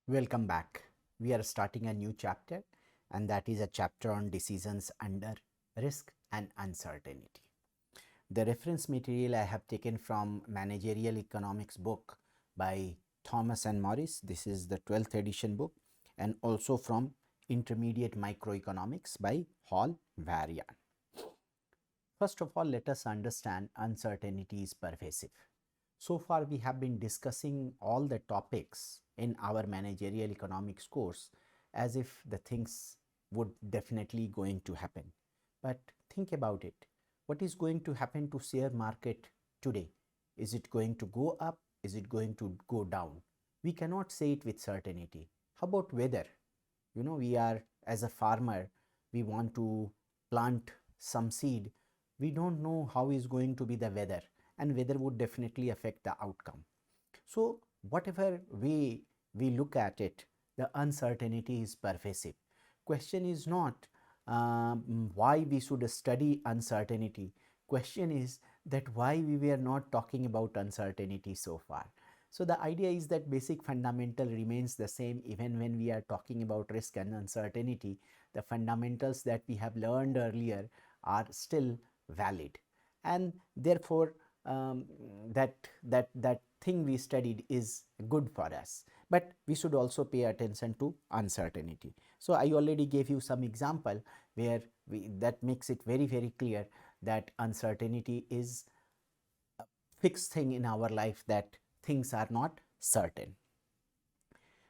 Welcome back. We are starting a new chapter, and that is a chapter on decisions under risk and uncertainty. The reference material I have taken from Managerial Economics book by Thomas and Morris. This is the 12th edition book, and also from Intermediate Microeconomics by Hall Variance. First of all, let us understand uncertainty is pervasive. So far, we have been discussing all the topics in our managerial economics course as if the things would definitely going to happen. But think about it. What is going to happen to share market today? Is it going to go up? Is it going to go down? We cannot say it with certainty. How about weather? We are, as a farmer, we want to plant some seed. We don't know how is going to be the weather, and weather would definitely affect the outcome. So whatever way we look at it, the uncertainty is pervasive. Question is not why we should study uncertainty. Question is that why we were not talking about uncertainty so far. So the idea is that basic fundamental remains the same even when we are talking about risk and uncertainty. The fundamentals that we have learned earlier are still valid, and therefore that thing we studied is good for us. But we should also pay attention to uncertainty. So I already gave you some example where that makes it very clear that uncertainty is a fixed thing in our life, that things are not certain.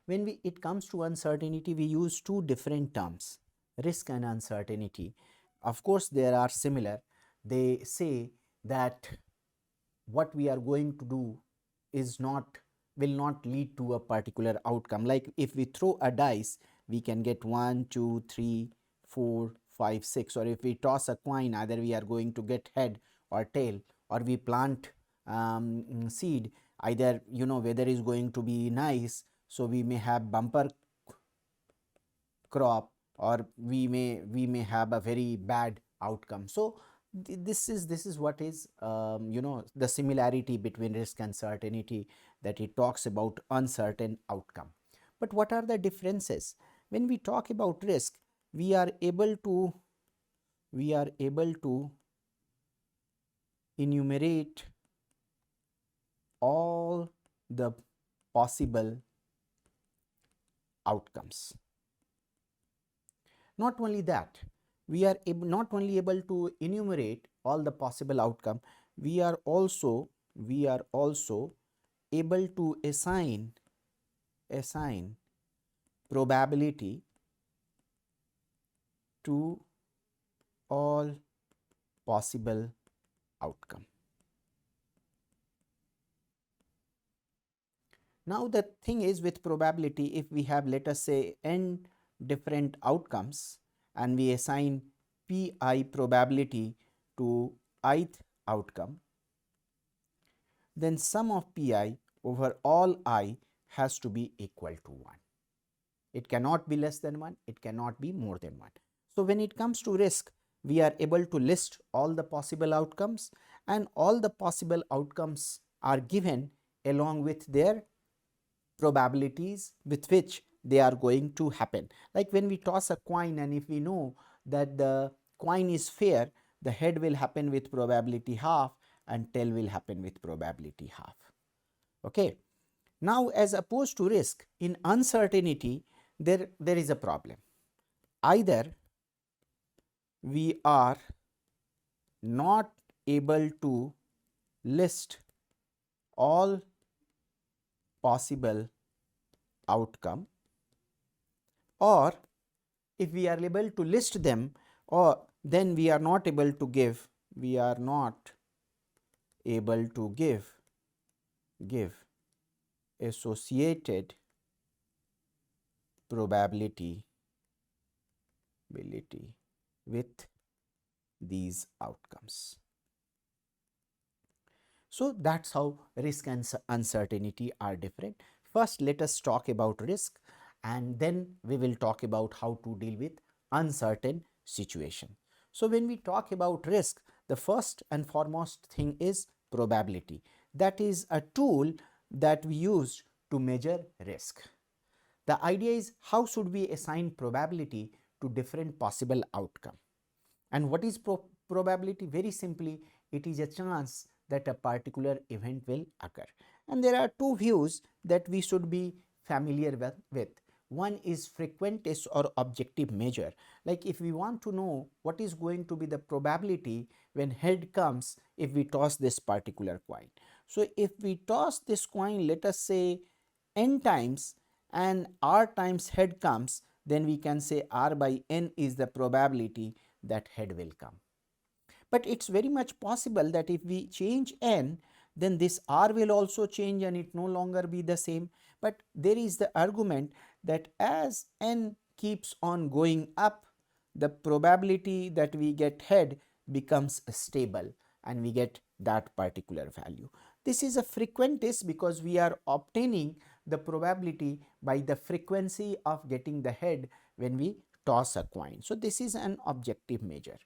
When it comes to uncertainty, we use two different terms, risk and uncertainty. Of course, they are similar. They say that what we are going to do will not lead to a particular outcome. Like if we throw a dice, we can get 1, 2, 3, 4, 5, 6, or if we toss a coin, either we are going to get head or tail, or we plant seed, either weather is going to be nice, so we may have bumper crop, or we may have a very bad outcome. So this is what is the similarity between risk and certainty, that it talks about uncertain outcome. But what are the differences? When we talk about risk, we are able to enumerate all the possible outcomes. Not only that, we are not only able to enumerate all the possible outcome, we are also able to assign probability to all possible outcome. Now the thing is, with probability, if we have, let us say, n different outcomes, and we assign pi probability to ith outcome, then sum of pi over all I has to be equal to 1. It cannot be less than 1, it cannot be more than 1. So when it comes to risk, we are able to list all the possible outcomes, and all the possible outcomes are given along with their probabilities with which they are going to happen. Like when we toss a coin, and if we know that the coin is fair, the head will happen with probability half and tail will happen with probability half. Okay. Now, as opposed to risk, in uncertainty, there is a problem. Either we are not able to list all possible outcome, or if we are able to list them, or then we are not able to give associated probability with these outcomes. So that's how risk and uncertainty are different. First, let us talk about risk, and then we will talk about how to deal with uncertain situation. So when we talk about risk, the first and foremost thing is probability. That is a tool that we use to measure risk. The idea is how should we assign probability to different possible outcome. And what is probability? Very simply, it is a chance that a particular event will occur. And there are two views that we should be familiar with. One is frequentist or objective measure. Like if we want to know what is going to be the probability when head comes if we toss this particular coin. So if we toss this coin, let us say n times, and r times head comes, then we can say r by n is the probability that head will come. But it's very much possible that if we change n, then this r will also change and it no longer be the same. But there is the argument that as n keeps on going up, the probability that we get head becomes stable and we get that particular value. This is a frequentist because we are obtaining the probability by the frequency of getting the head when we toss a coin. So this is an objective measure.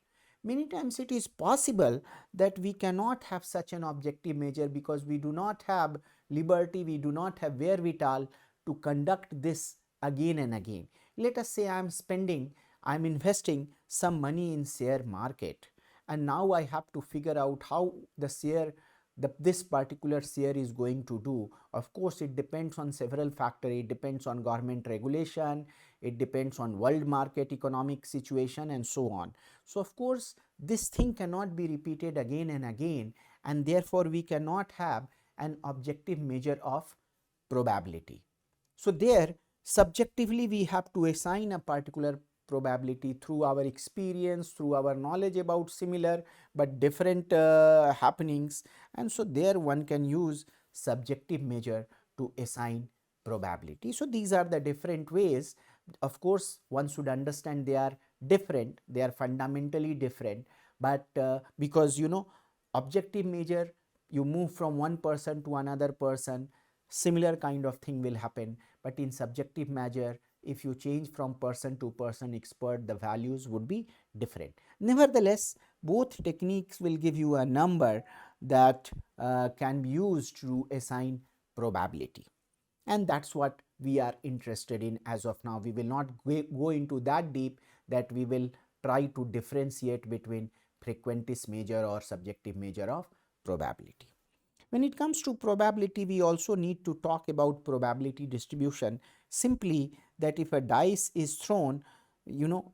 Many times it is possible that we cannot have such an objective measure because we do not have liberty, we do not have wherewithal to conduct this again and again. Let us say I am investing some money in share market, and now I have to figure out how this particular share is going to do. Of course, it depends on several factors. It depends on government regulation, it depends on world market economic situation, and so on. So of course, this thing cannot be repeated again and again, and therefore we cannot have an objective measure of probability. So there, subjectively we have to assign a particular probability through our experience, through our knowledge about similar but different happenings, and so there one can use subjective measure to assign probability. So these are the different ways. Of course, one should understand they are different, they are fundamentally different, but because objective measure, you move from one person to another person, similar kind of thing will happen. But in subjective measure, if you change from person to person expert, the values would be different. Nevertheless, both techniques will give you a number that can be used to assign probability, and that's what we are interested in as of now. We will not go into that deep, that we will try to differentiate between frequentist measure or subjective measure of probability. When it comes to probability, we also need to talk about probability distribution. Simply that if a dice is thrown,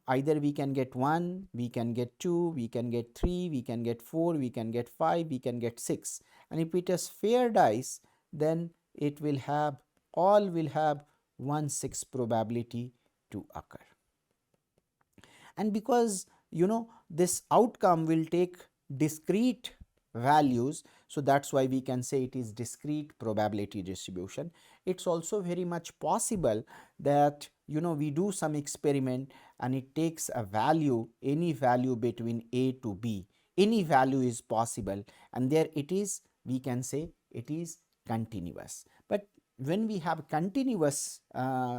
either we can get 1, we can get 2, we can get 3, we can get 4, we can get 5, we can get 6. And if it is fair dice, then it will have, all will have 1/6 probability to occur. And because this outcome will take discrete values, so that's why we can say it is discrete probability distribution. It's also very much possible that we do some experiment and it takes a value, any value between a to b, any value is possible, and there it is, we can say it is continuous. But when we have continuous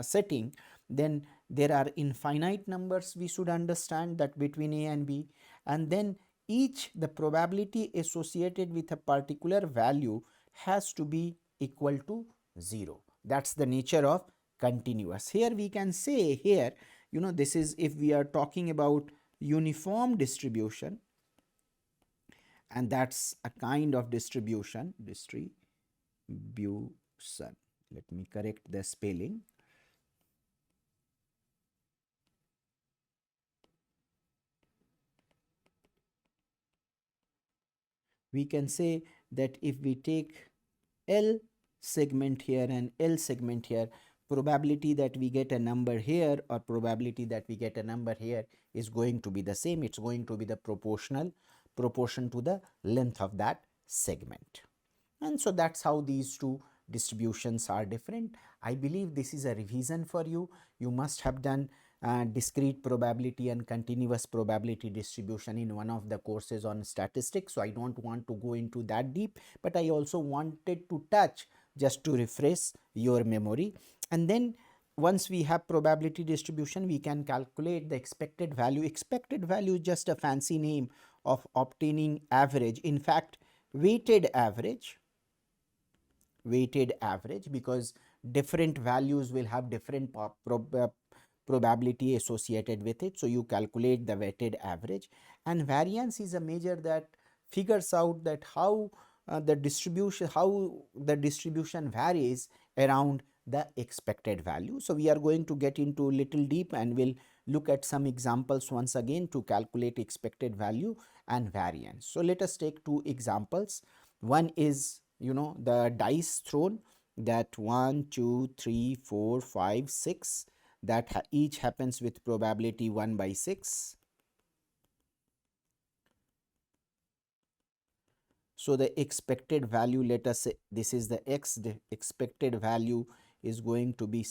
setting, then there are infinite numbers, we should understand that between a and b, and then the probability associated with a particular value has to be equal to 0. That's the nature of continuous. Here we can say, here this is if we are talking about uniform distribution, and that's a kind of distribution. Let me correct the spelling. We can say that if we take L segment here and L segment here, probability that we get a number here or probability that we get a number here is going to be the same. It's going to be the proportion to the length of that segment. And so that's how these two distributions are different. I believe this is a revision for you. You must have done discrete probability and continuous probability distribution in one of the courses on statistics. So I don't want to go into that deep, but I also wanted to touch just to refresh your memory. And then once we have probability distribution, we can calculate the expected value. Expected value is just a fancy name of obtaining average. In fact, weighted average, because different values will have different probability associated with it. So, you calculate the weighted average, and variance is a measure that figures out that how the distribution varies around the expected value. So, we are going to get into little deep and we'll look at some examples once again to calculate expected value and variance. So, let us take two examples. One is the dice thrown, that 1, 2, 3, 4, 5, 6, that each happens with probability 1 by 6. So, the expected value, let us say this is the x, the expected value is going to be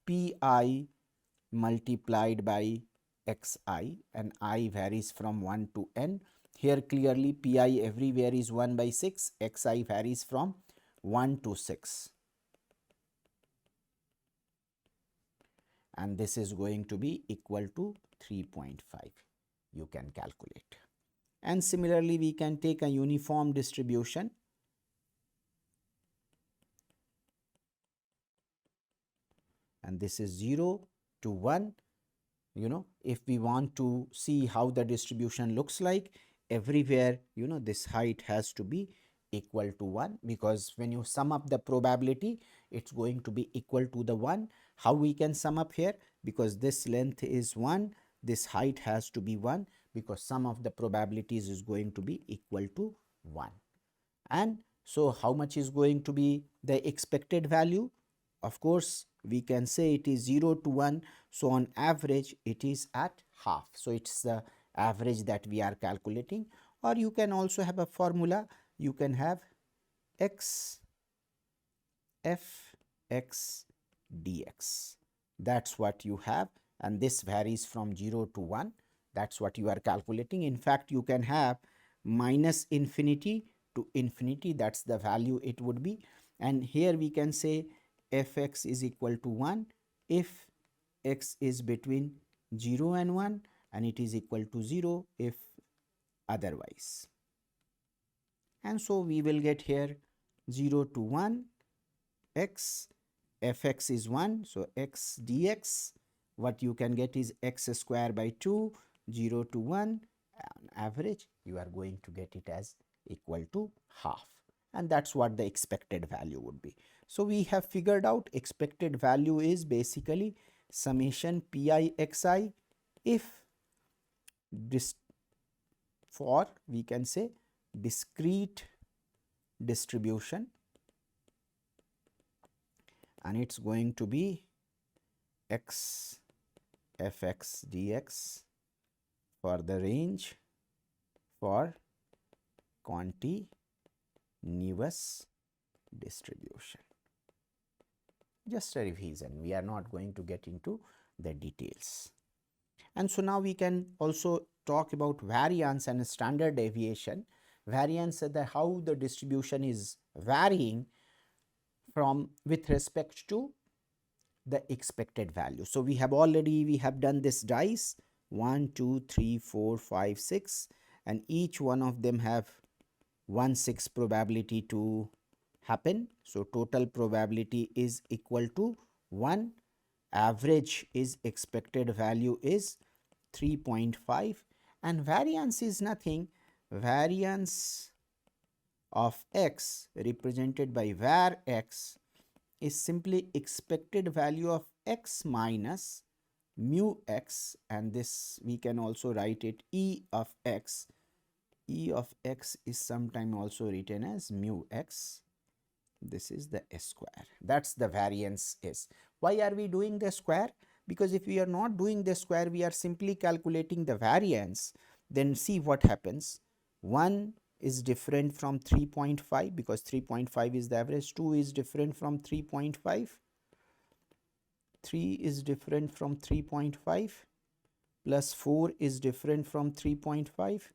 pi multiplied by xi, and I varies from 1 to n. Here clearly pi everywhere is 1 by 6, xi varies from 1 to 6. And this is going to be equal to 3.5. You can calculate. And similarly, we can take a uniform distribution. And this is 0 to 1. If we want to see how the distribution looks like, everywhere, this height has to be equal to 1, because when you sum up the probability, it's going to be equal to the 1. How we can sum up here? Because this length is 1, this height has to be 1, because sum of the probabilities is going to be equal to 1. And so, how much is going to be the expected value? Of course, we can say it is 0 to 1. So, on average, it is at half. So, it is the average that we are calculating. Or you can also have a formula. You can have x f x dx. That is what you have, and this varies from 0 to 1. That is what you are calculating. In fact, you can have minus infinity to infinity, that is the value it would be. And here we can say fx is equal to 1 if x is between 0 and 1, and it is equal to 0 if otherwise. And so, we will get here 0 to 1 x, fx is 1. So, x dx, what you can get is x square by 2, 0 to 1, on average you are going to get it as equal to half, and that is what the expected value would be. So, we have figured out expected value is basically summation pi xi if this for, we can say, discrete distribution, and it is going to be x fx dx for the range for continuous distribution. Just a revision, we are not going to get into the details. And so, now we can also talk about variance and standard deviation. Variance is how the distribution is varying from with respect to the expected value. So, we have done this dice 1, 2, 3, 4, 5, 6, and each one of them have 1/6 probability to happen. So, total probability is equal to 1. Average is expected value is 3.5, and variance is nothing. Variance of x represented by var x is simply expected value of x minus mu x, and this we can also write it E of x. E of x is sometimes also written as mu x. This is the square. That's the variance is. Why are we doing the square? Because if we are not doing the square, we are simply calculating the variance, then see what happens. 1 is different from 3.5 because 3.5 is the average, 2 is different from 3.5, 3 is different from 3.5, plus 4 is different from 3.5,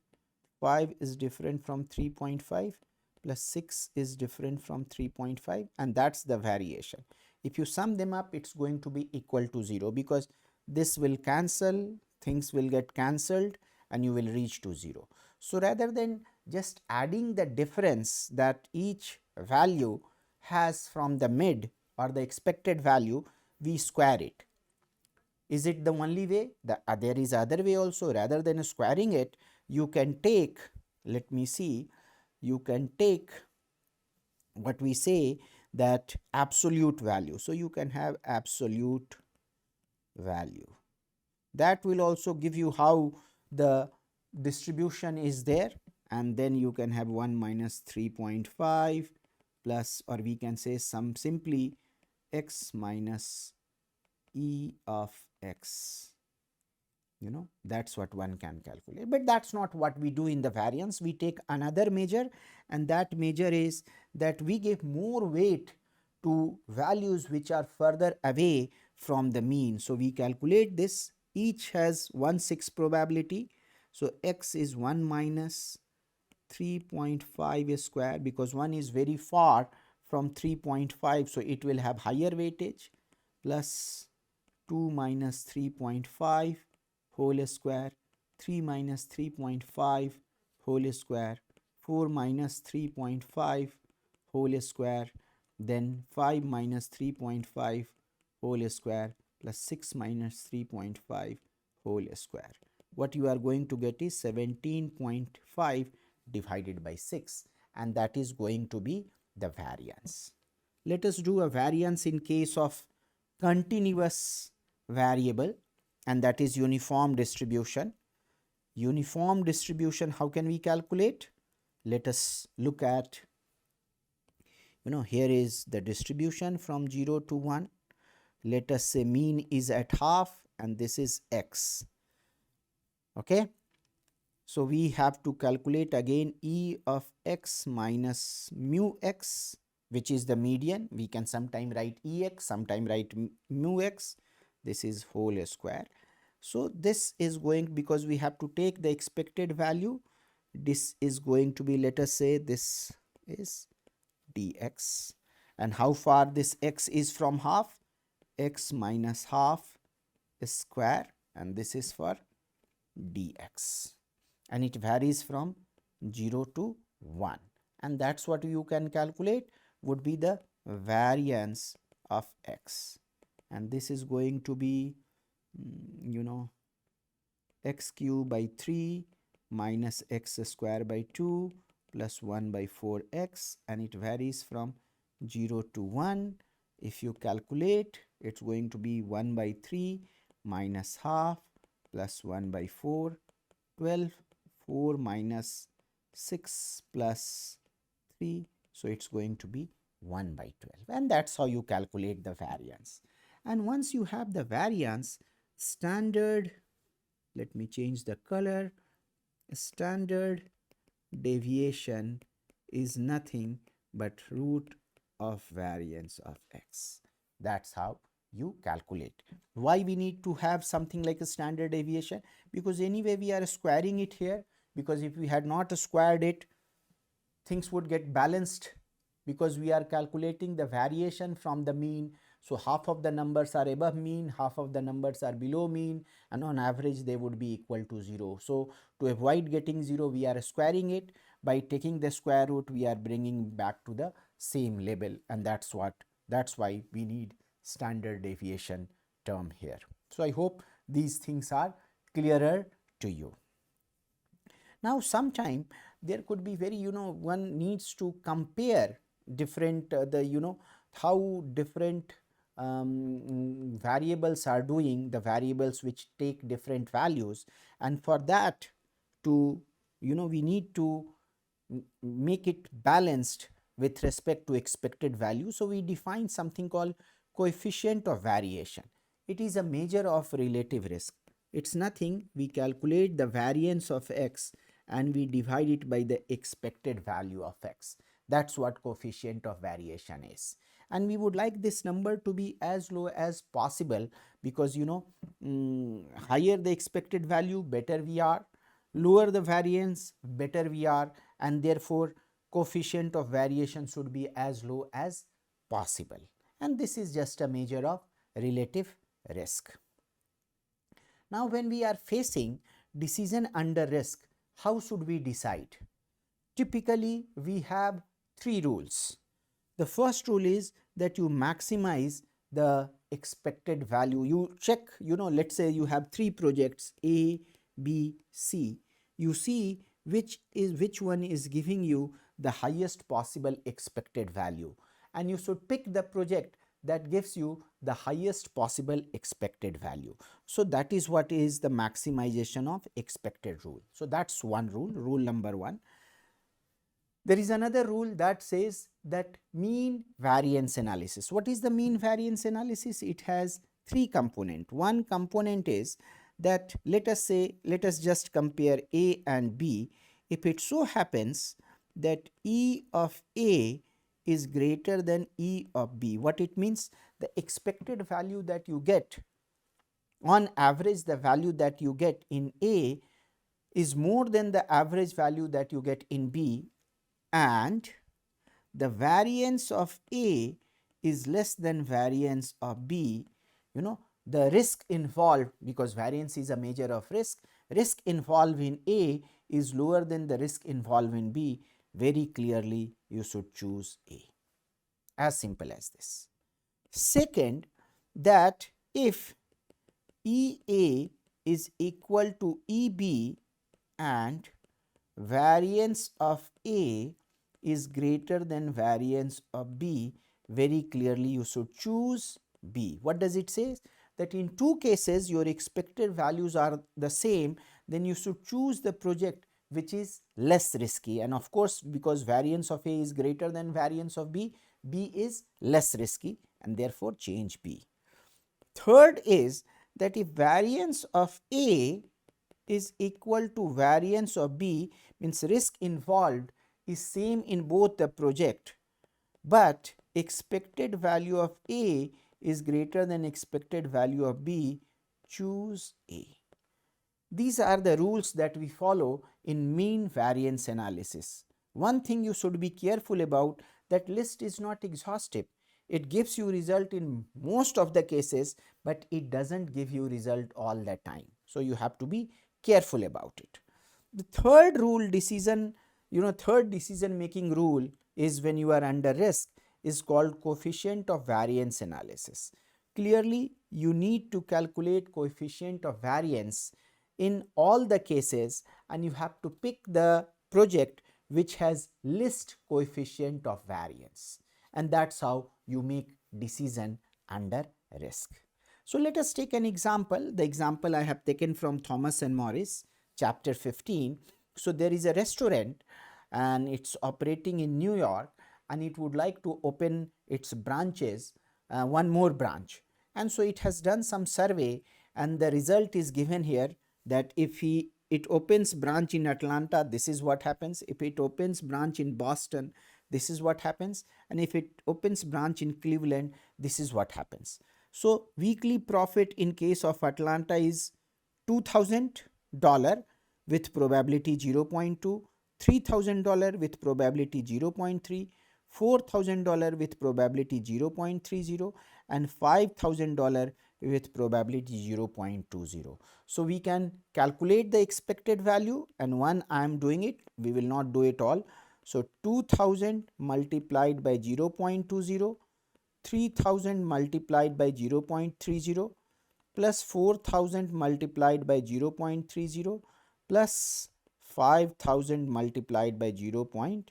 5 is different from 3.5, plus 6 is different from 3.5, and that is the variation. If you sum them up, it is going to be equal to 0 because this will cancel, things will get cancelled, and you will reach to 0. So, rather than just adding the difference that each value has from the mid or the expected value, we square it. Is it the only way? There is other way also. Rather than squaring it, you can take, let me see, you can take what we say that absolute value. So you can have absolute value. That will also give you how the distribution is there, and then you can have 1 minus 3.5 plus, or we can say some simply x minus e of x. That's what one can calculate. But that's not what we do in the variance. We take another measure, and that measure is that we give more weight to values which are further away from the mean. So we calculate this. Each has 1/6 probability. So x is 1 minus 3.5 square, because one is very far from 3.5, so it will have higher weightage, plus 2 minus 3.5 whole square, 3 minus 3.5 whole square, 4 minus 3.5 whole square, then 5 minus 3.5 whole square, plus 6 minus 3.5 whole square. What you are going to get is 17.5 divided by 6, and that is going to be the variance. Let us do a variance in case of continuous variable, and that is uniform distribution. Uniform distribution, how can we calculate? Let us look at, here is the distribution from 0 to 1. Let us say mean is at half, and this is x. Okay. So we have to calculate again e of x minus mu x, which is the median. We can sometime write ex, sometime write mu x. This is whole square. So this is going, because we have to take the expected value, this is going to be, let us say this is dx. And how far this x is from half? X minus half square, and this is for dx. And it varies from 0 to 1. And that's what you can calculate would be the variance of x. And this is going to be, x cube by 3 minus x square by 2 plus 1 by 4x, and it varies from 0 to 1. If you calculate, it's going to be 1 by 3 minus half plus 1 by 4, 12, 4 minus 6 plus 3. So it's going to be 1 by 12. And that's how you calculate the variance. And once you have the variance, standard, let me change the color, standard deviation is nothing but root of variance of x. That's how you calculate. Why we need to have something like a standard deviation? Because anyway we are squaring it here, because if we had not squared it, things would get balanced, because we are calculating the variation from the mean. So half of the numbers are above mean, half of the numbers are below mean, and on average they would be equal to 0. So to avoid getting 0, we are squaring it. By taking the square root, we are bringing back to the same level, and that's why we need standard deviation term here. So I hope these things are clearer to you. Now sometime there could be very, one needs to compare different how different variables are doing, the variables which take different values, and for that to, we need to make it balanced with respect to expected value. So we define something called coefficient of variation. It is a measure of relative risk. It's nothing, we calculate the variance of x and we divide it by the expected value of x. That's what coefficient of variation is. And we would like this number to be as low as possible, because higher the expected value, better we are, lower the variance, better we are, and therefore coefficient of variation should be as low as possible. And this is just a measure of relative risk. Now when we are facing decision under risk, how should we decide? Typically we have three rules. The first rule is that you maximize the expected value. You check, let's say you have 3 projects A, B, C. You see which one is giving you the highest possible expected value, and you should pick the project that gives you the highest possible expected value. So that is what is the maximization of expected rule. So that's one rule, rule number 1. There is another rule that says that mean variance analysis. What is the mean variance analysis? It has 3 components. One component is that let us just compare A and B. If it so happens that E of A is greater than E of B, what it means? The expected value that you get, on average the value that you get in A is more than the average value that you get in B, and the variance of A is less than variance of B. The risk involved, because variance is a measure of risk involved in A is lower than the risk involved in B. Very clearly you should choose A. As simple as this. Second, that if EA is equal to EB and variance of A is greater than variance of B, very clearly you should choose B. What does it say? That in 2 cases your expected values are the same, then you should choose the project which is less risky, and of course because variance of A is greater than variance of B, B is less risky, and therefore change B. Third is that if variance of A is equal to variance of B, means risk involved is same in both the project, but expected value of A is greater than expected value of B, choose A. These are the rules that we follow in mean variance analysis. One thing you should be careful about, that list is not exhaustive. It gives you result in most of the cases, but it doesn't give you result all the time. So you have to be careful about it. The third rule third decision making rule is when you are under risk, is called coefficient of variance analysis. Clearly you need to calculate coefficient of variance in all the cases, and you have to pick the project which has least coefficient of variance, and that's how you make decision under risk. So let us take an example. The example I have taken from Thomas and Morris, chapter 15. So there is a restaurant and it's operating in New York, and it would like to open its branches, one more branch, and so it has done some survey, and the result is given here, that if it opens branch in Atlanta, this is what happens. If it opens branch in Boston, this is what happens, and if it opens branch in Cleveland, this is what happens. So weekly profit in case of Atlanta is $2,000 with probability 0.2, $3,000 with probability 0.3, $4,000 with probability 0.30, and $5,000 with probability 0.20. So we can calculate the expected value, and one I am doing it, we will not do it all. So 2000 multiplied by 0.20, 3000 multiplied by 0.30, plus 4000 multiplied by 0.30, plus 5000 multiplied by 0.20.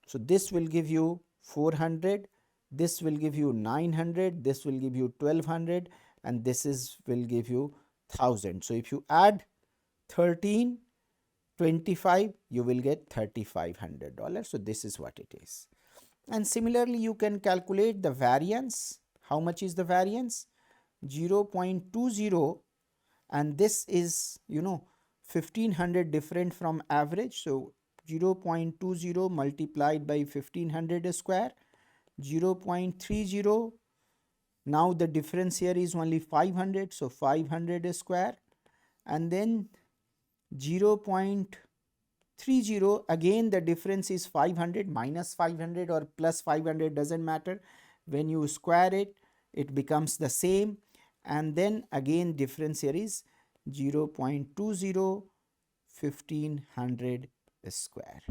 So this will give you 400, this will give you 900, this will give you 1200, and this will give you 1000. So if you add 13, 25, you will get $3,500. So this is what it is. And similarly you can calculate the variance. How much is the variance? 0.20, and this is 1500 different from average. So 0.20 multiplied by 1500 square, 0.30, now the difference here is only 500, so 500 square, and then 0.30, again the difference is 500, minus 500 or plus 500 doesn't matter. When you square it, it becomes the same, and then again difference here is 0.20, 1500 square,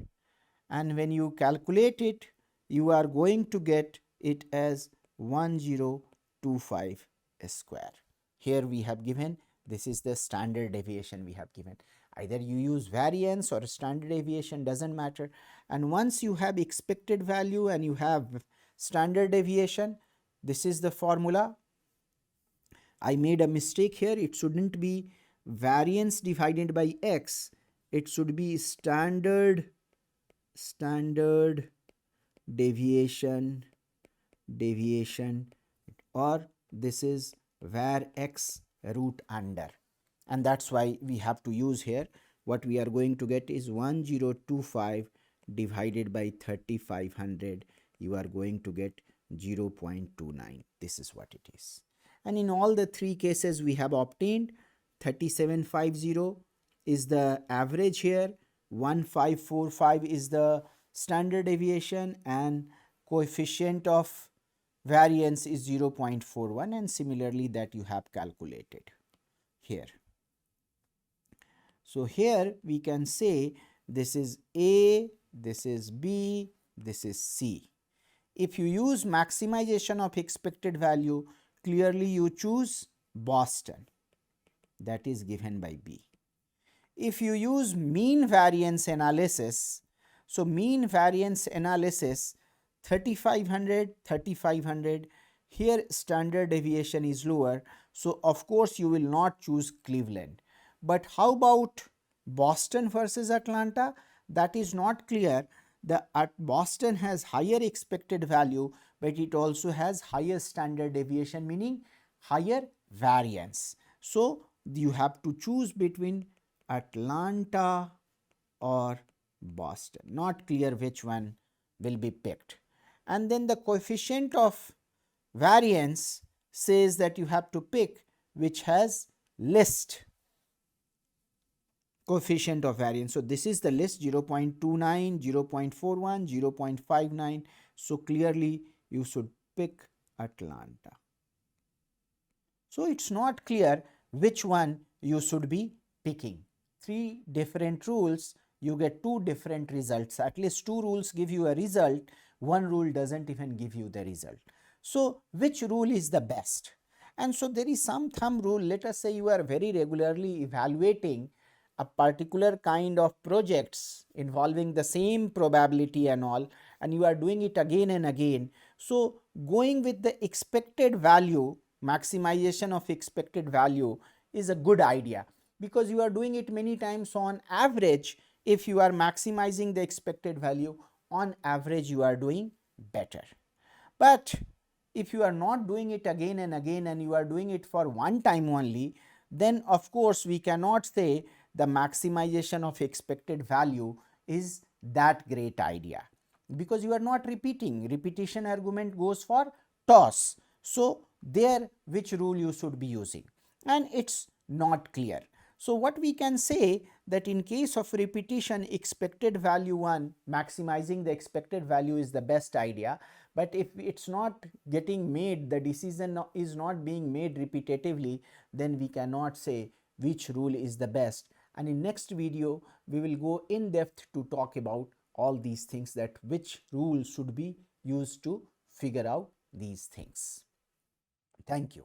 and when you calculate it, you are going to get it as 1025 square. Here we have given, this is the standard deviation we have given. Either you use variance or standard deviation, doesn't matter. And once you have expected value and you have standard deviation, this is the formula. I made a mistake here. It shouldn't be variance divided by x. It should be standard deviation, or this is var x root under, and that's why we have to use here. What we are going to get is 1025 divided by 3500. You are going to get 0.29. This is what it is. And in all the three cases we have obtained 3750 is the average here, 1545 is the standard deviation, and coefficient of variance is 0.41, and similarly that you have calculated here. So here we can say this is A, this is B, this is C. If you use maximization of expected value, clearly you choose Boston, that is given by B. If you use mean variance analysis, so mean variance analysis 3500, here standard deviation is lower, so of course you will not choose Cleveland. But how about Boston versus Atlanta? That is not clear. Boston has higher expected value, but it also has higher standard deviation, meaning higher variance. So you have to choose between Atlanta or Boston. Not clear which one will be picked. And then the coefficient of variance says that you have to pick which has least coefficient of variance. So this is the list, 0.29, 0.41, 0.59. So clearly you should pick Atlanta. So it's not clear which one you should be picking. Three different rules, you get two different results. At least two rules give you a result, one rule doesn't even give you the result. So which rule is the best? And so there is some thumb rule. Let us say you are very regularly evaluating a particular kind of projects involving the same probability and all, and you are doing it again and again. So going with the expected value, maximization of expected value is a good idea, because you are doing it many times. So on average, if you are maximizing the expected value, on average you are doing better. But if you are not doing it again and again and you are doing it for one time only, then of course we cannot say the maximization of expected value is that great idea, because you are not repeating. Repetition argument goes for toss. So there, which rule you should be using, and it's not clear. So what we can say, that in case of repetition, expected value 1, maximizing the expected value is the best idea. But if it's not getting made, the decision is not being made repetitively, then we cannot say which rule is the best. And in next video we will go in depth to talk about all these things, that which rule should be used to figure out these things. Thank you.